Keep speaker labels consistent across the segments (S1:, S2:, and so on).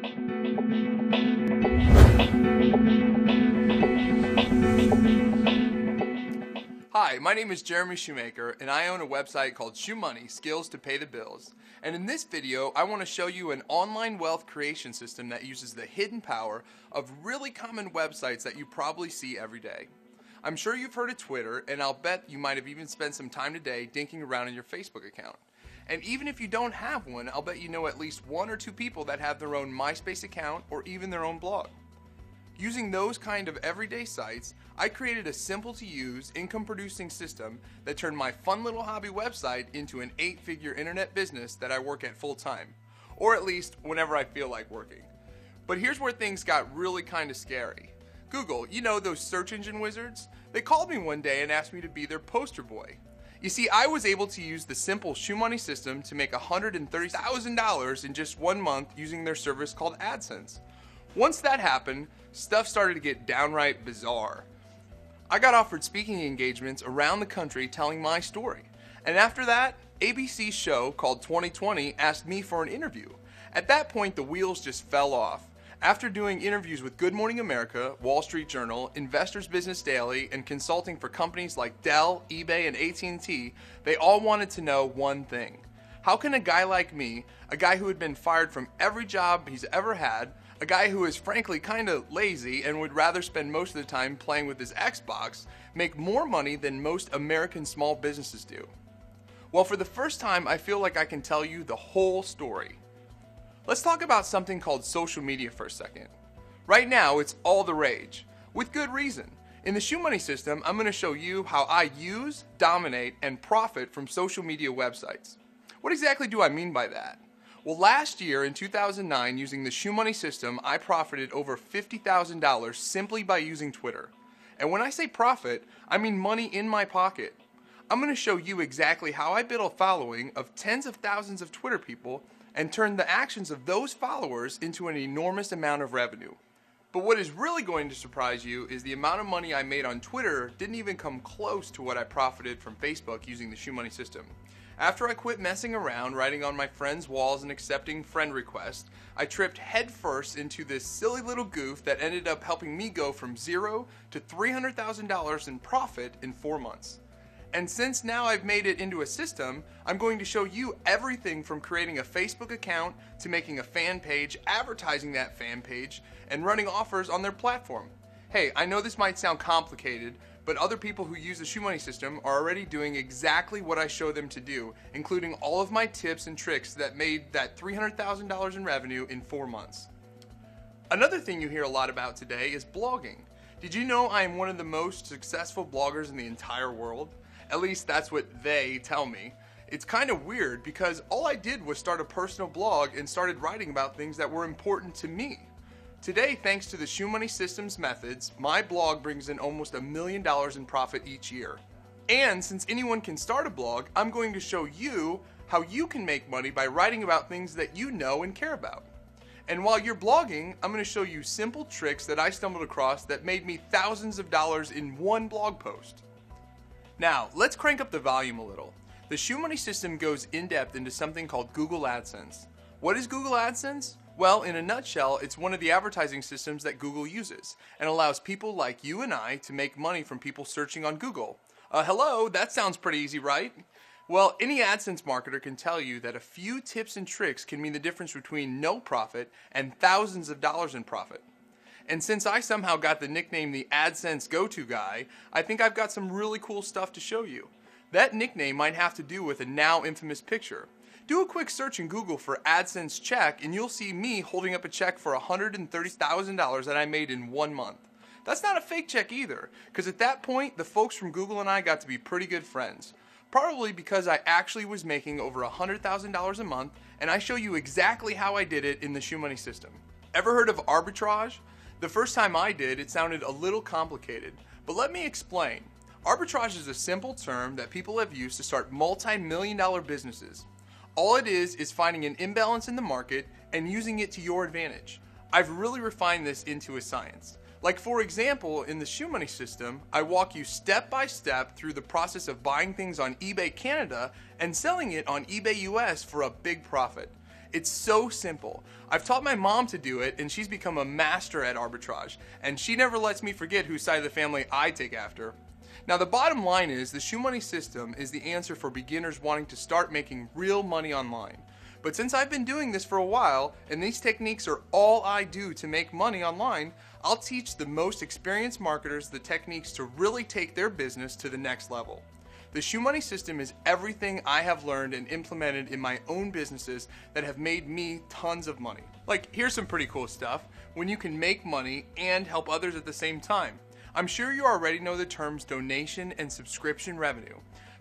S1: Hi, my name is Jeremy Shoemaker, and I own a website called ShoeMoney, Skills to Pay the Bills. And in this video, I want to show you an online wealth creation system that uses the hidden power of really common websites that you probably see every day. I'm sure you've heard of Twitter, and I'll bet you might have even spent some time today dinking around in your Facebook account. And even if you don't have one, I'll bet you know at least one or two people that have their own MySpace account or even their own blog. Using those kind of everyday sites, I created a simple-to-use, income-producing system that turned my fun little hobby website into an 8-figure internet business that I work at full-time, or at least whenever I feel like working. But here's where things got really kind of scary. Google, you know those search engine wizards? They called me one day and asked me to be their poster boy. You see, I was able to use the simple ShoeMoney system to make $130,000 in just 1 month using their service called AdSense. Once that happened, stuff started to get downright bizarre. I got offered speaking engagements around the country telling my story. And after that, ABC's show called 2020 asked me for an interview. At that point, the wheels just fell off. After doing interviews with Good Morning America, Wall Street Journal, Investors Business Daily, and consulting for companies like Dell, eBay, and AT&T, they all wanted to know one thing. How can a guy like me, a guy who had been fired from every job he's ever had, a guy who is frankly kind of lazy and would rather spend most of the time playing with his Xbox, make more money than most American small businesses do? Well, for the first time, I feel like I can tell you the whole story. Let's talk about something called social media for a second. Right now, it's all the rage, with good reason. In the ShoeMoney system, I'm going to show you how I use, dominate, and profit from social media websites. What exactly do I mean by that? Well, last year in 2009, using the ShoeMoney system, I profited over $50,000 simply by using Twitter. And when I say profit, I mean money in my pocket. I'm going to show you exactly how I built a following of tens of thousands of Twitter people and turned the actions of those followers into an enormous amount of revenue. But what is really going to surprise you is the amount of money I made on Twitter didn't even come close to what I profited from Facebook using the ShoeMoney system. After I quit messing around, writing on my friends' walls and accepting friend requests, I tripped headfirst into this silly little goof that ended up helping me go from $0 to $300,000 in profit in 4 months. And since now I've made it into a system, I'm going to show you everything from creating a Facebook account to making a fan page, advertising that fan page, and running offers on their platform. Hey, I know this might sound complicated, but other people who use the ShoeMoney system are already doing exactly what I show them to do, including all of my tips and tricks that made that $300,000 in revenue in 4 months. Another thing you hear a lot about today is blogging. Did you know I am one of the most successful bloggers in the entire world? At least that's what they tell me. It's kind of weird because all I did was start a personal blog and started writing about things that were important to me. Today, thanks to the ShoeMoney system's methods, my blog brings in almost $1 million in profit each year. And since anyone can start a blog, I'm going to show you how you can make money by writing about things that you know and care about. And while you're blogging, I'm going to show you simple tricks that I stumbled across that made me thousands of dollars in one blog post. Now, let's crank up the volume a little. The ShoeMoney system goes in-depth into something called Google AdSense. What is Google AdSense? Well, in a nutshell, it's one of the advertising systems that Google uses and allows people like you and I to make money from people searching on Google. Hello, that sounds pretty easy, right? Well, any AdSense marketer can tell you that a few tips and tricks can mean the difference between no profit and thousands of dollars in profit. And since I somehow got the nickname the AdSense go-to guy, I think I've got some really cool stuff to show you. That nickname might have to do with a now infamous picture. Do a quick search in Google for AdSense check and you'll see me holding up a check for $130,000 that I made in 1 month. That's not a fake check either, because at that point, the folks from Google and I got to be pretty good friends. Probably because I actually was making over $100,000 a month, and I show you exactly how I did it in the ShoeMoney system. Ever heard of arbitrage? The first time I did, it sounded a little complicated, but let me explain. Arbitrage is a simple term that people have used to start multi-million-dollar businesses. All it is finding an imbalance in the market and using it to your advantage. I've really refined this into a science. Like for example, in the ShoeMoney system, I walk you step by step through the process of buying things on eBay Canada and selling it on eBay US for a big profit. It's so simple. I've taught my mom to do it, and she's become a master at arbitrage, and she never lets me forget whose side of the family I take after. Now, the bottom line is the ShoeMoney system is the answer for beginners wanting to start making real money online. But since I've been doing this for a while, and these techniques are all I do to make money online, I'll teach the most experienced marketers the techniques to really take their business to the next level. The ShoeMoney system is everything I have learned and implemented in my own businesses that have made me tons of money. Like, here's some pretty cool stuff when you can make money and help others at the same time. I'm sure you already know the terms donation and subscription revenue,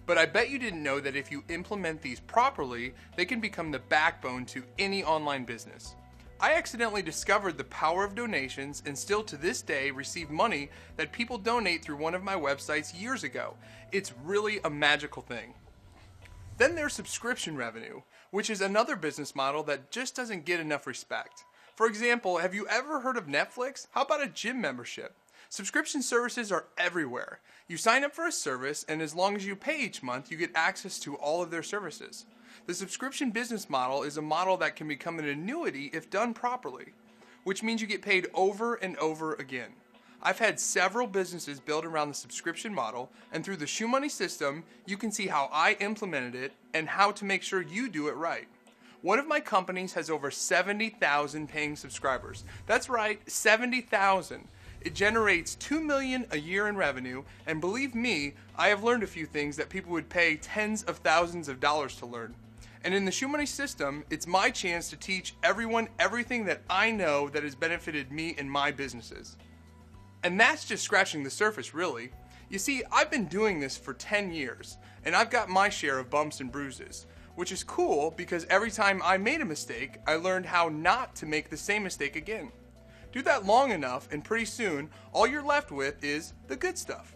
S1: but I bet you didn't know that if you implement these properly, they can become the backbone to any online business. I accidentally discovered the power of donations and still to this day receive money that people donate through one of my websites years ago. It's really a magical thing. Then there's subscription revenue, which is another business model that just doesn't get enough respect. For example, have you ever heard of Netflix? How about a gym membership? Subscription services are everywhere. You sign up for a service, and as long as you pay each month, you get access to all of their services. The subscription business model is a model that can become an annuity if done properly, which means you get paid over and over again. I've had several businesses built around the subscription model, and through the ShoeMoney system, you can see how I implemented it and how to make sure you do it right. One of my companies has over 70,000 paying subscribers. That's right, 70,000. It generates $2 million a year in revenue, and believe me, I have learned a few things that people would pay tens of thousands of dollars to learn. And in the ShoeMoney system, it's my chance to teach everyone everything that I know that has benefited me and my businesses. And that's just scratching the surface, really. You see, I've been doing this for 10 years, and I've got my share of bumps and bruises, which is cool because every time I made a mistake, I learned how not to make the same mistake again. Do that long enough, and pretty soon, all you're left with is the good stuff.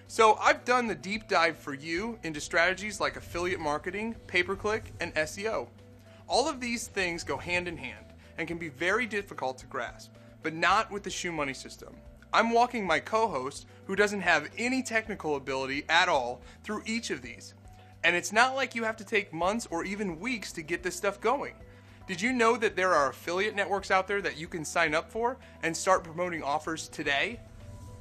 S1: So I've done the deep dive for you into strategies like affiliate marketing, pay-per-click, and SEO. All of these things go hand in hand and can be very difficult to grasp, but not with the ShoeMoney system. I'm walking my co-host, who doesn't have any technical ability at all, through each of these. And it's not like you have to take months or even weeks to get this stuff going. Did you know that there are affiliate networks out there that you can sign up for and start promoting offers today?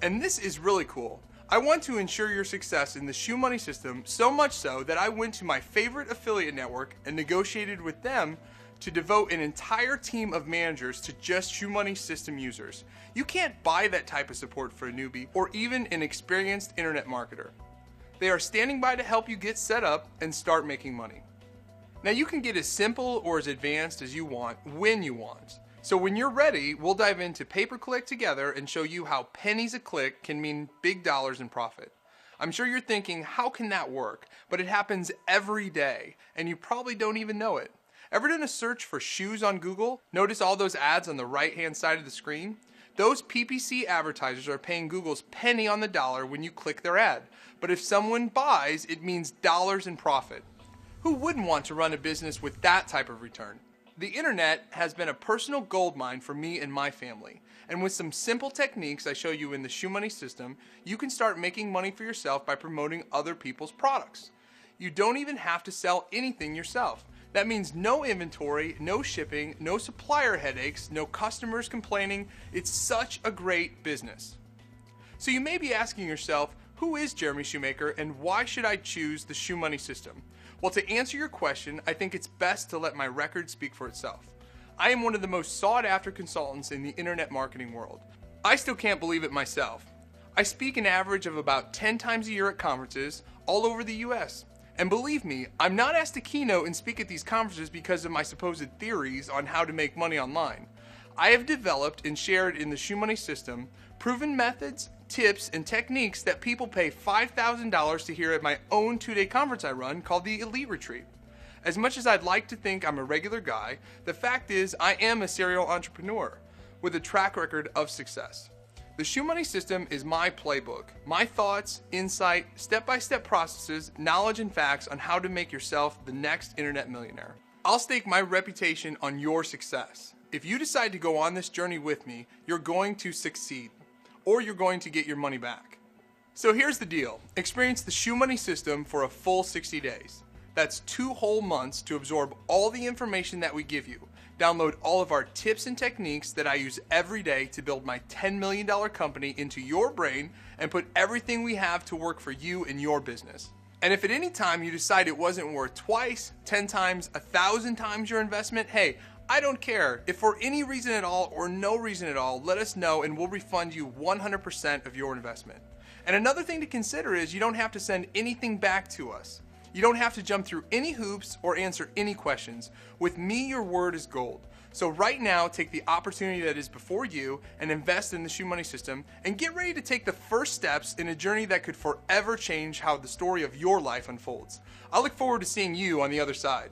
S1: And this is really cool. I want to ensure your success in the ShoeMoney system so much so that I went to my favorite affiliate network and negotiated with them to devote an entire team of managers to just ShoeMoney system users. You can't buy that type of support for a newbie or even an experienced internet marketer. They are standing by to help you get set up and start making money. Now you can get as simple or as advanced as you want when you want. So when you're ready, we'll dive into pay-per-click together and show you how pennies a click can mean big dollars in profit. I'm sure you're thinking, how can that work? But it happens every day, and you probably don't even know it. Ever done a search for shoes on Google? Notice all those ads on the right-hand side of the screen? Those PPC advertisers are paying Google's penny on the dollar when you click their ad. But if someone buys, it means dollars in profit. Who wouldn't want to run a business with that type of return? The internet has been a personal goldmine for me and my family. And with some simple techniques I show you in the ShoeMoney system, you can start making money for yourself by promoting other people's products. You don't even have to sell anything yourself. That means no inventory, no shipping, no supplier headaches, no customers complaining. It's such a great business. So you may be asking yourself, who is Jeremy Shoemaker and why should I choose the ShoeMoney system? Well, to answer your question, I think it's best to let my record speak for itself. I am one of the most sought-after consultants in the internet marketing world. I still can't believe it myself. I speak an average of about 10 times a year at conferences all over the US. And believe me, I'm not asked to keynote and speak at these conferences because of my supposed theories on how to make money online. I have developed and shared in the ShoeMoney system proven methods, tips, and techniques that people pay $5,000 to hear at my own 2-day conference I run called the Elite Retreat. As much as I'd like to think I'm a regular guy, the fact is I am a serial entrepreneur with a track record of success. The ShoeMoney system is my playbook, my thoughts, insight, step-by-step processes, knowledge, and facts on how to make yourself the next internet millionaire. I'll stake my reputation on your success. If you decide to go on this journey with me, you're going to succeed, or you're going to get your money back. So here's the deal. Experience the ShoeMoney system for a full 60 days. That's 2 whole months to absorb all the information that we give you. Download all of our tips and techniques that I use every day to build my $10 million company into your brain and put everything we have to work for you and your business. And if at any time you decide it wasn't worth twice, 10 times, 1,000 times your investment, hey, I don't care. If for any reason at all or no reason at all, let us know and we'll refund you 100% of your investment. And another thing to consider is you don't have to send anything back to us. You don't have to jump through any hoops or answer any questions. With me, your word is gold. So right now, take the opportunity that is before you and invest in the ShoeMoney System and get ready to take the first steps in a journey that could forever change how the story of your life unfolds. I look forward to seeing you on the other side.